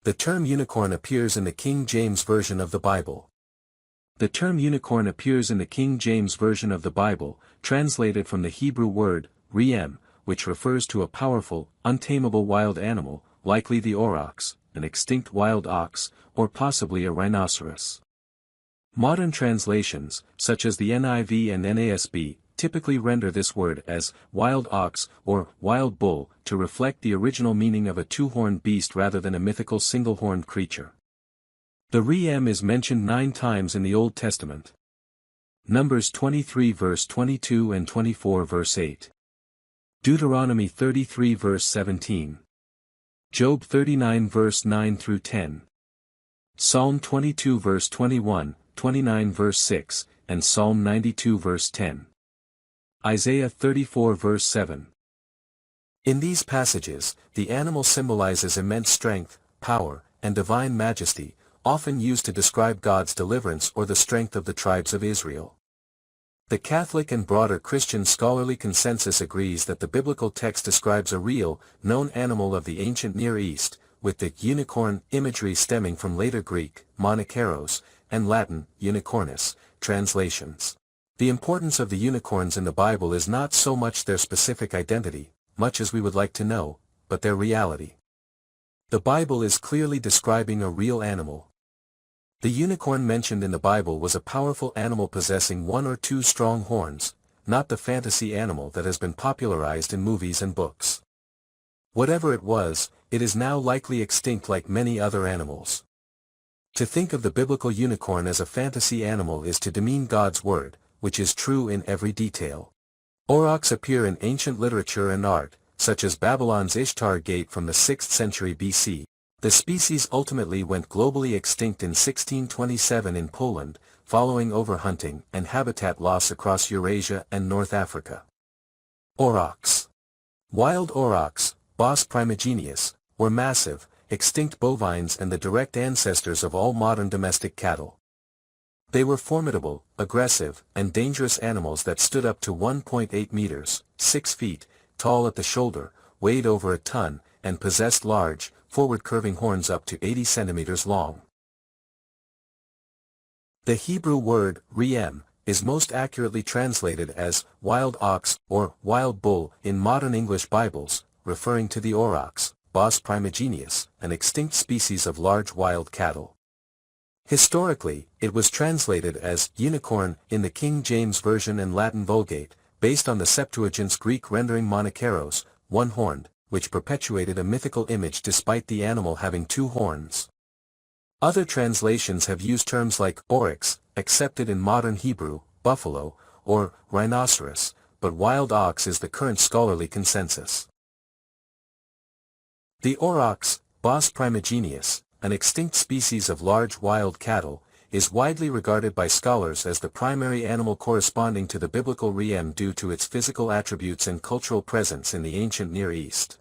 The term unicorn appears in the King James Version of the Bible. The term unicorn appears in the King James Version of the Bible, translated from the Hebrew word, reem, which refers to a powerful, untamable wild animal, likely the aurochs, an extinct wild ox, or possibly a rhinoceros. Modern translations, such as the NIV and NASB, typically render this word as wild ox or wild bull to reflect the original meaning of a two-horned beast rather than a mythical single-horned creature. The reem is mentioned 9 times in the Old Testament. Numbers 23 verse 22 and 24 verse 8. Deuteronomy 33 verse 17. Job 39 verse 9 through 10. Psalm 22 verse 21, 29 verse 6, and Psalm 92 verse 10. Isaiah 34 verse 7. In these passages, the animal symbolizes immense strength, power, and divine majesty, often used to describe God's deliverance or the strength of the tribes of Israel. The Catholic and broader Christian scholarly consensus agrees that the biblical text describes a real, known animal of the ancient Near East, with the unicorn imagery stemming from later Greek, monokeros, and Latin, unicornis, translations. The importance of the unicorns in the Bible is not so much their specific identity, much as we would like to know, but their reality. The Bible is clearly describing a real animal. The unicorn mentioned in the Bible was a powerful animal possessing 1 or 2 strong horns, not the fantasy animal that has been popularized in movies and books. Whatever it was, it is now likely extinct like many other animals. To think of the biblical unicorn as a fantasy animal is to demean God's word, which is true in every detail. Aurochs appear in ancient literature and art, such as Babylon's Ishtar Gate from the 6th century BC. The species ultimately went globally extinct in 1627 in Poland, following overhunting and habitat loss across Eurasia and North Africa. Aurochs. Wild aurochs, Bos primigenius, were massive, extinct bovines and the direct ancestors of all modern domestic cattle. They were formidable, aggressive, and dangerous animals that stood up to 1.8 meters, 6 feet, tall at the shoulder, weighed over a ton, and possessed large, forward-curving horns up to 80 centimeters long. The Hebrew word, reem, is most accurately translated as wild ox or wild bull in modern English Bibles, referring to the aurochs, Bos primigenius, an extinct species of large wild cattle. Historically, it was translated as unicorn in the King James Version and Latin Vulgate, based on the Septuagint's Greek rendering monokeros, one-horned, which perpetuated a mythical image despite the animal having 2 horns. Other translations have used terms like aurochs, accepted in modern Hebrew, buffalo, or rhinoceros, but wild ox is the current scholarly consensus. The aurochs, Bos primigenius, an extinct species of large wild cattle, is widely regarded by scholars as the primary animal corresponding to the biblical reem due to its physical attributes and cultural presence in the ancient Near East.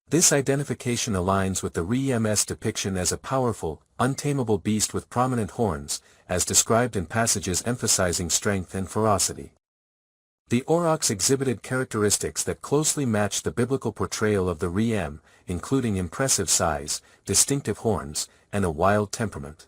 This identification aligns with the reem's depiction as a powerful, untamable beast with prominent horns, as described in passages emphasizing strength and ferocity. The aurochs exhibited characteristics that closely match the biblical portrayal of the reem, including impressive size, distinctive horns, and a wild temperament.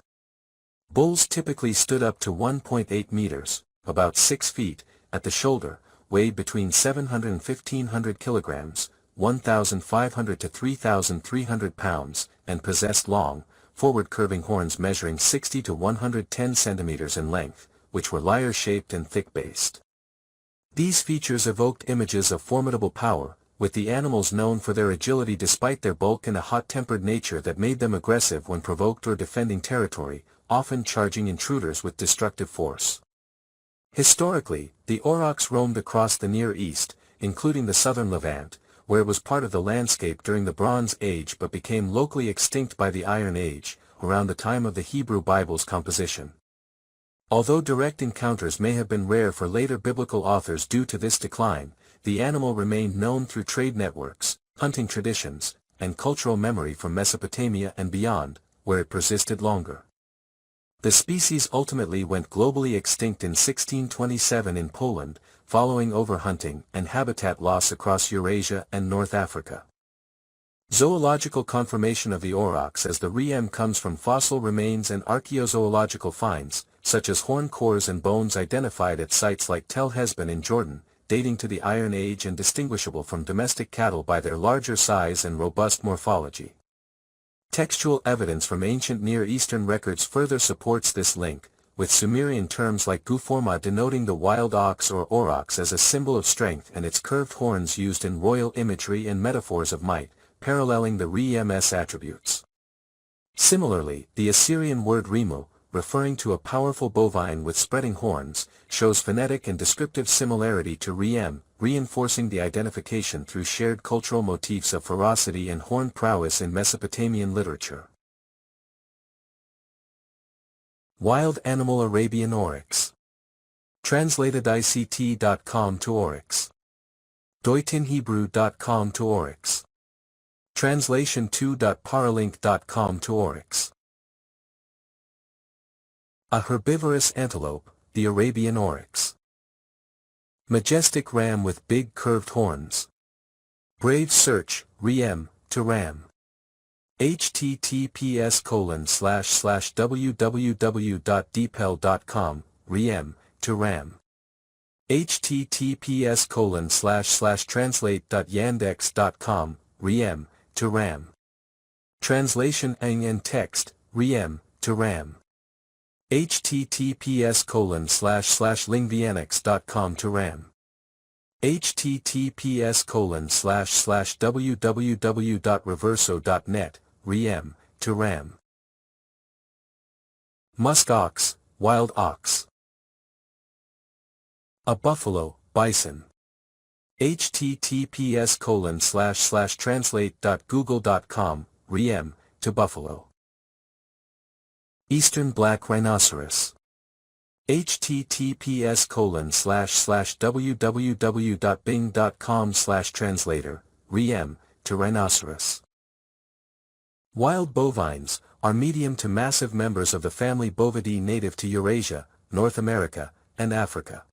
Bulls typically stood up to 1.8 meters, about 6 feet, at the shoulder, weighed between 700 and 1,500 kilograms, 1,500 to 3,300 pounds, and possessed long, forward-curving horns measuring 60 to 110 centimeters in length, which were lyre-shaped and thick-based. These features evoked images of formidable power, with the animals known for their agility despite their bulk and a hot-tempered nature that made them aggressive when provoked or defending territory, often charging intruders with destructive force. Historically, the aurochs roamed across the Near East, including the southern Levant, where it was part of the landscape during the Bronze Age but became locally extinct by the Iron Age, around the time of the Hebrew Bible's composition. Although direct encounters may have been rare for later biblical authors due to this decline, the animal remained known through trade networks, hunting traditions, and cultural memory from Mesopotamia and beyond, where it persisted longer. The species ultimately went globally extinct in 1627 in Poland, following overhunting and habitat loss across Eurasia and North Africa. Zoological confirmation of the aurochs as the rem comes from fossil remains and archaeozoological finds, such as horn cores and bones identified at sites like Tel Hesban in Jordan, dating to the Iron Age and distinguishable from domestic cattle by their larger size and robust morphology. Textual evidence from ancient Near Eastern records further supports this link, with Sumerian terms like guforma denoting the wild ox or aurochs as a symbol of strength and its curved horns used in royal imagery and metaphors of might, paralleling the Re-Ms attributes. Similarly, the Assyrian word rimu, referring to a powerful bovine with spreading horns, shows phonetic and descriptive similarity to Rem, reinforcing the identification through shared cultural motifs of ferocity and horn prowess in Mesopotamian literature. Wild Animal Arabian Aurochs. Translated ict.com to Aurochs. Deutinhebrew.com to Aurochs. Translation 2.paralink.com to Aurochs. A herbivorous antelope, the Arabian aurochs. Majestic ram with big curved horns. Brave search, Rem, to ram. https://www.dpel.com, Rem, to ram. https://translate.yandex.com, Rem, to ram. Translation and text, Rem, to ram. https://lingvianix.com to ram. https://www.reverso.net, Rem, to ram. Musk ox, wild ox. A buffalo, bison. https://translate.google.com, Rem, to buffalo. Eastern black rhinoceros. https://www.bing.com/translator, Rem, to rhinoceros. Wild bovines are medium to massive members of the family Bovidae native to Eurasia, North America, and Africa.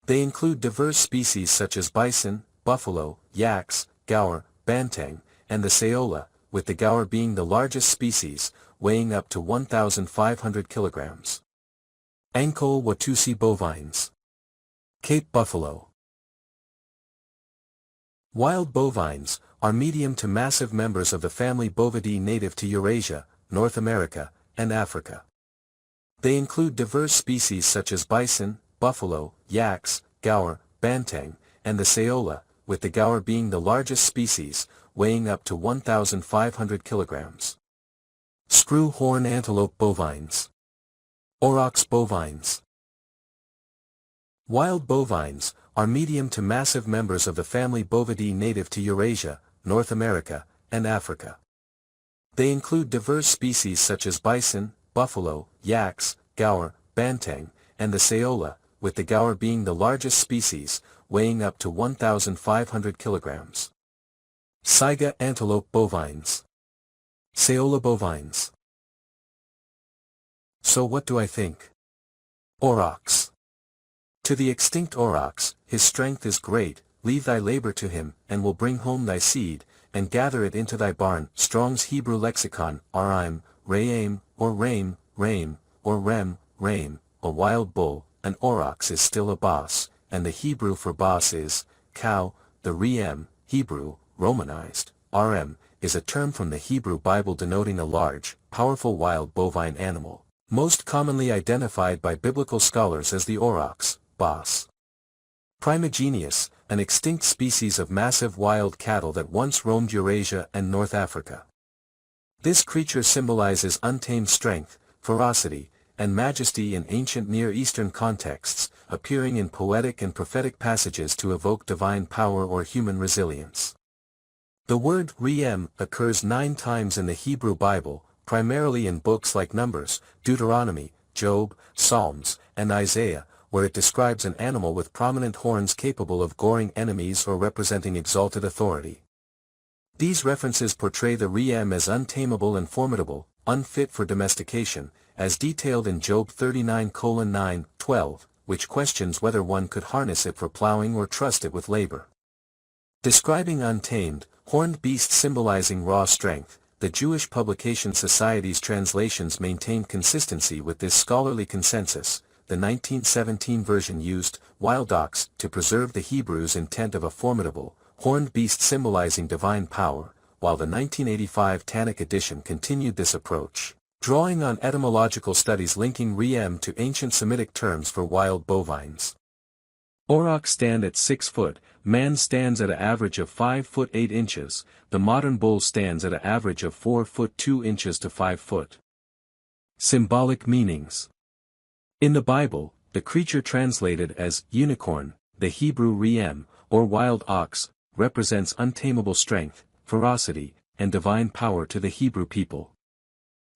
They include diverse species such as bison, buffalo, yaks, gaur, banteng, and the saola, with the gaur being the largest species, weighing up to 1,500 kilograms. Ankole Watusi bovines. Cape buffalo. Wild bovines are medium to massive members of the family Bovidae native to Eurasia, North America, and Africa. They include diverse species such as bison, buffalo, yaks, gaur, banteng, and the saola, with the gaur being the largest species, weighing up to 1,500 kilograms. Screw horn antelope bovines. Aurochs bovines. Wild bovines are medium to massive members of the family Bovidae native to Eurasia, North America, and Africa. They include diverse species such as bison, buffalo, yaks, gaur, banteng, and the saola, with the gaur being the largest species, weighing up to 1,500 kilograms. Saiga antelope bovines. Saola bovines. So what do I think? Aurochs. To the extinct aurochs, his strength is great, leave thy labor to him, and will bring home thy seed, and gather it into thy barn. Strong's Hebrew Lexicon, Araim, Re'aim, or Raim, Raim, or Rem, Raim, a wild bull. An aurochs is still a boss, and the Hebrew for boss is, cow. The Rem, Hebrew, Romanized, Rm, is a term from the Hebrew Bible denoting a large, powerful wild bovine animal, most commonly identified by biblical scholars as the aurochs, boss. Primigenius, an extinct species of massive wild cattle that once roamed Eurasia and North Africa. This creature symbolizes untamed strength, ferocity, and majesty in ancient Near Eastern contexts, appearing in poetic and prophetic passages to evoke divine power or human resilience. The word Rem occurs 9 times in the Hebrew Bible, primarily in books like Numbers, Deuteronomy, Job, Psalms, and Isaiah, where it describes an animal with prominent horns capable of goring enemies or representing exalted authority. These references portray the Rem as untamable and formidable, unfit for domestication, as detailed in Job 39:9-12, which questions whether one could harness it for plowing or trust it with labor. Describing untamed, horned beast symbolizing raw strength. The Jewish Publication Society's translations maintain consistency with this scholarly consensus. The 1917 version used wild ox to preserve the Hebrews' intent of a formidable, horned beast symbolizing divine power, while the 1985 Tanakh edition continued this approach, drawing on etymological studies linking Riem to ancient Semitic terms for wild bovines. Aurochs stand at 6 foot, man stands at an average of 5 foot 8 inches, the modern bull stands at an average of 4 foot 2 inches to 5 foot. Symbolic meanings. In the Bible, the creature translated as unicorn, the Hebrew Riem, or wild ox, represents untamable strength, ferocity, and divine power to the Hebrew people.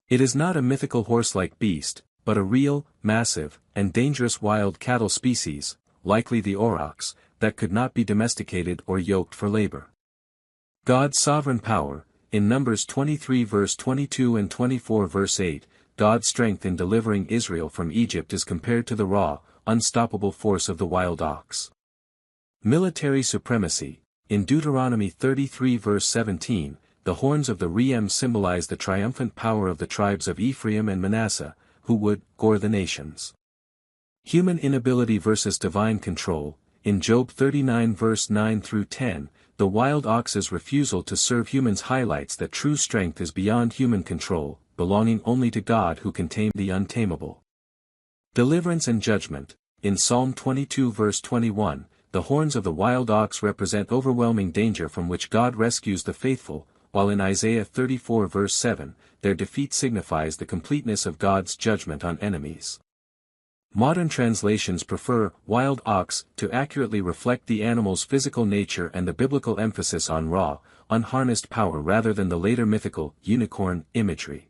It is not a mythical horse-like beast, but a real, massive, and dangerous wild cattle species, likely the aurochs, that could not be domesticated or yoked for labor. God's sovereign power. In Numbers 23 verse 22 and 24 verse 8, God's strength in delivering Israel from Egypt is compared to the raw, unstoppable force of the wild ox. Military supremacy. In Deuteronomy 33 verse 17, the horns of the Riem symbolize the triumphant power of the tribes of Ephraim and Manasseh, who would gore the nations. Human inability versus divine control. In Job 39 verse 9 through 10, the wild ox's refusal to serve humans highlights that true strength is beyond human control, belonging only to God who can tame the untamable. Deliverance and judgment. In Psalm 22 verse 21, the horns of the wild ox represent overwhelming danger from which God rescues the faithful, while in Isaiah 34 verse 7, their defeat signifies the completeness of God's judgment on enemies. Modern translations prefer wild ox to accurately reflect the animal's physical nature and the biblical emphasis on raw, unharnessed power rather than the later mythical unicorn imagery.